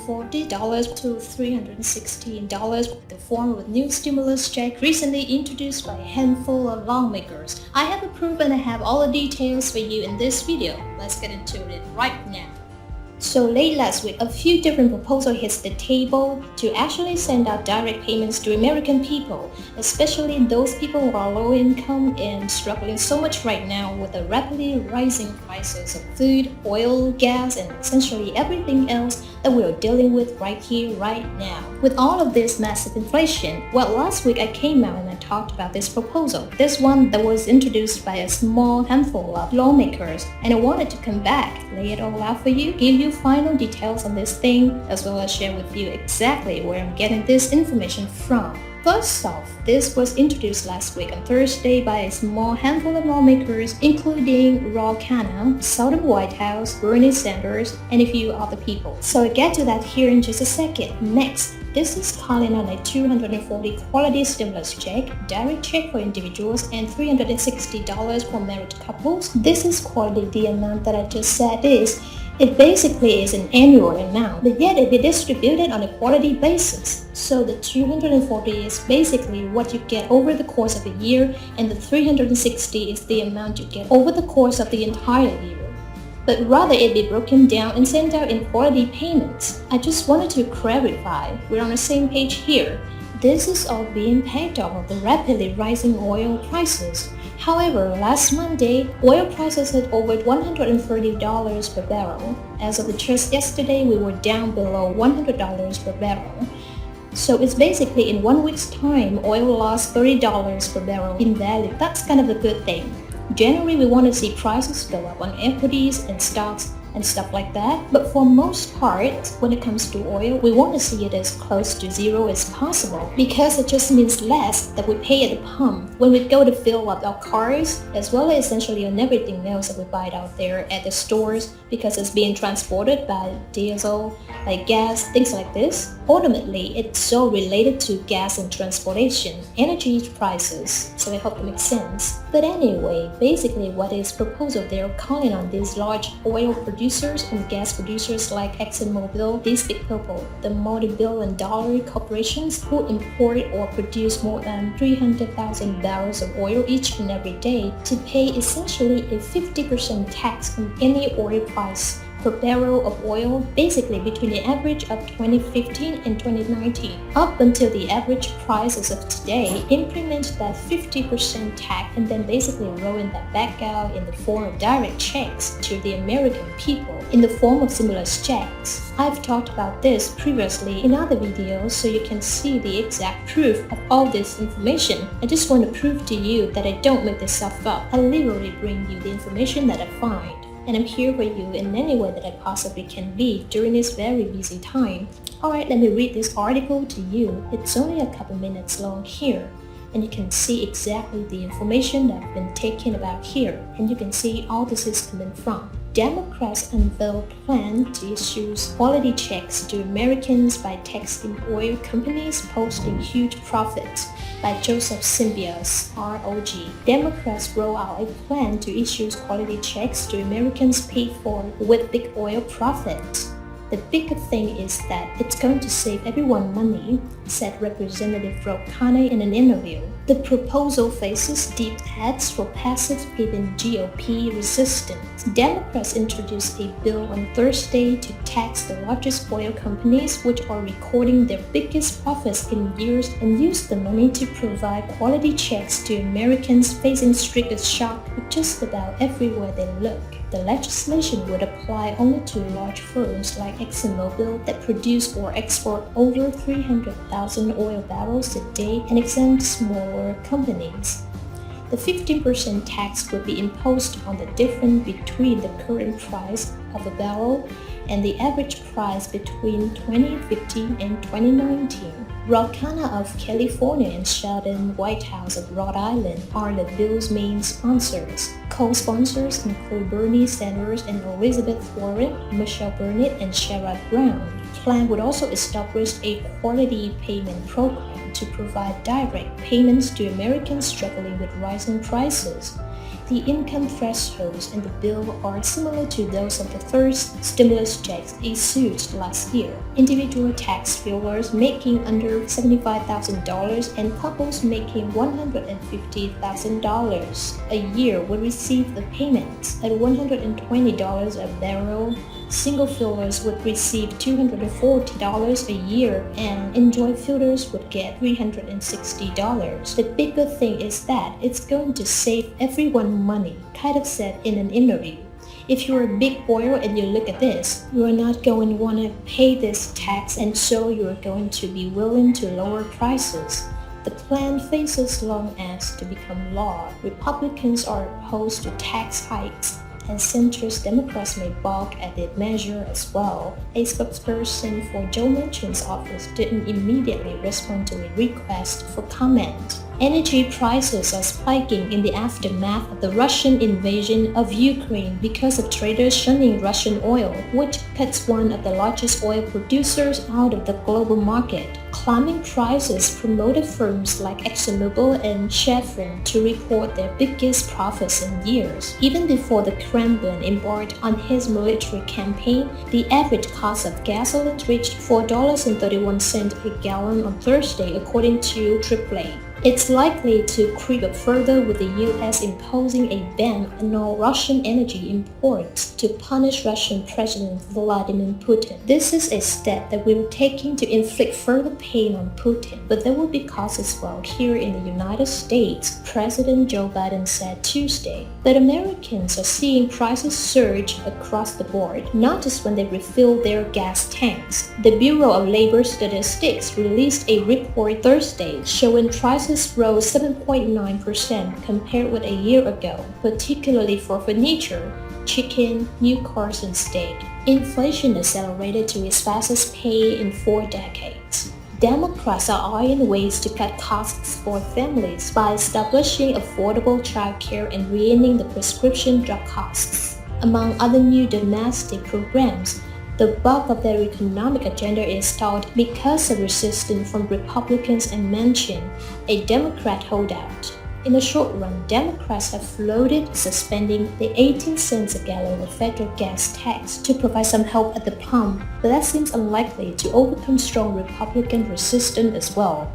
$240 to $316 in the form of a new stimulus check recently introduced by a handful of lawmakers. I have approved and I have all the details for you in this video. Let's get into it right now. So late last week, a few different proposals hit the table to actually send out direct payments to American people, especially those people who are low income and struggling so much right now with the rapidly rising prices of food, oil, gas, and essentially everything else that we are dealing with right here, right now. With all of this massive inflation, well, last week I came out and I talked about this proposal, this one that was introduced by a small handful of lawmakers, and I wanted to come back, lay it all out for you, give you final details on this thing, as well as share with you exactly where I'm getting this information from. First off, this was introduced last week on Thursday by a small handful of lawmakers, including Ro Khanna, South of the White House, Bernie Sanders, and a few other people. So I'll get to that here in just a second. Next, this is calling on a $240 quality stimulus check, direct check for individuals, and $360 for married couples. This is quality the amount that I just said is. It basically is an annual amount, but yet it be distributed on a quarterly basis. So the 240 is basically what you get over the course of a year, and the 360 is the amount you get over the course of the entire year. But rather it be broken down and sent out in quarterly payments. I just wanted to clarify, we're on the same page here. This is all being paid off of the rapidly rising oil prices. However, last Monday, oil prices hit over $130 per barrel. As of just yesterday, we were down below $100 per barrel. So it's basically in 1 week's time, oil lost $30 per barrel in value. That's kind of a good thing. Generally, we want to see prices go up on equities and stocks and stuff like that. But for most part, when it comes to oil, we want to see it as close to zero as possible, because it just means less that we pay at the pump when we go to fill up our cars, as well as essentially on everything else that we buy out there at the stores, because it's being transported by diesel, like gas, things like this. Ultimately, it's so related to gas and transportation, energy prices, so I hope it makes sense. But anyway, basically what is proposed, they're calling on these large oil producers and gas producers like ExxonMobil, these big people, the multi-billion-dollar corporations who import or produce more than 300,000 barrels of oil each and every day, to pay essentially a 50% tax on any oil price per barrel of oil, basically between the average of 2015 and 2019. Up until the average prices of today, implement that 50% tax and then basically rolling that back out in the form of direct checks to the American people in the form of stimulus checks. I've talked about this previously in other videos, so you can see the exact proof of all this information. I just want to prove to you that I don't make this stuff up. I literally bring you the information that I find. And I'm here for you in any way that I possibly can be during this very busy time. Alright, let me read this article to you. It's only a couple minutes long here, and you can see exactly the information that I've been talking about here, and you can see all this is coming from. Democrats unveiled plan to issue quality checks to Americans by taxing oil companies posting huge profits, by Joseph Symbios, ROG. Democrats roll out a plan to issue quality checks to Americans paid for with big oil profits. The big thing is that it's going to save everyone money, said Representative Ro Khanna in an interview. The proposal faces deep threats for passive given GOP resistance. Democrats introduced a bill on Thursday to tax the largest oil companies, which are recording their biggest profits in years, and use the money to provide quality checks to Americans facing strict shock just about everywhere they look. The legislation would apply only to large firms like ExxonMobil that produce or export over 300,000 oil barrels a day, and exempt smaller companies. The 15% tax would be imposed on the difference between the current price of a barrel and the average price between 2015 and 2019. Ro Khanna of California and Sheldon Whitehouse of Rhode Island are the bill's main sponsors. Co-sponsors include Bernie Sanders and Elizabeth Warren, Michelle Burnett, and Sherrod Brown. plan would also establish a quality payment program to provide direct payments to Americans struggling with rising prices. The income thresholds in the bill are similar to those of the first stimulus checks issued last year. Individual tax filers making under $75,000 and couples making $150,000 a year will receive the payments at $120 a barrel. Single fillers would receive $240 a year and enjoy fillers would get $360. The bigger thing is that it's going to save everyone money, kind of said in an interview. If you're a big oil and you look at this, you are not going to want to pay this tax, and so you are going to be willing to lower prices. The plan faces long as to become law. Republicans are opposed to tax hikes, and centrist Democrats may balk at the measure as well. A spokesperson for Joe Manchin's office didn't immediately respond to a request for comment. Energy prices are spiking in the aftermath of the Russian invasion of Ukraine because of traders shunning Russian oil, which cuts one of the largest oil producers out of the global market. Climbing prices promoted firms like ExxonMobil and Chevron to report their biggest profits in years. Even before the Kremlin embarked on his military campaign, the average cost of gasoline reached $4.31 a gallon on Thursday, according to AAA. It's likely to creep up further with the US imposing a ban on all Russian energy imports to punish Russian President Vladimir Putin. This is a step that we're taking to inflict further pain on Putin, but there will be costs as well here in the United States, President Joe Biden said Tuesday. But Americans are seeing prices surge across the board, not just when they refill their gas tanks. The Bureau of Labor Statistics released a report Thursday showing prices rose 7.9% compared with a year ago, particularly for furniture, chicken, new cars, and steak. Inflation accelerated to its fastest pace in 4 decades. Democrats are eyeing ways to cut costs for families by establishing affordable childcare and reining the prescription drug costs. Among other new domestic programs, the bulk of their economic agenda is stalled because of resistance from Republicans and Manchin, a Democrat holdout. In the short run, Democrats have floated suspending the 18 cents a gallon of federal gas tax to provide some help at the pump, but that seems unlikely to overcome strong Republican resistance as well.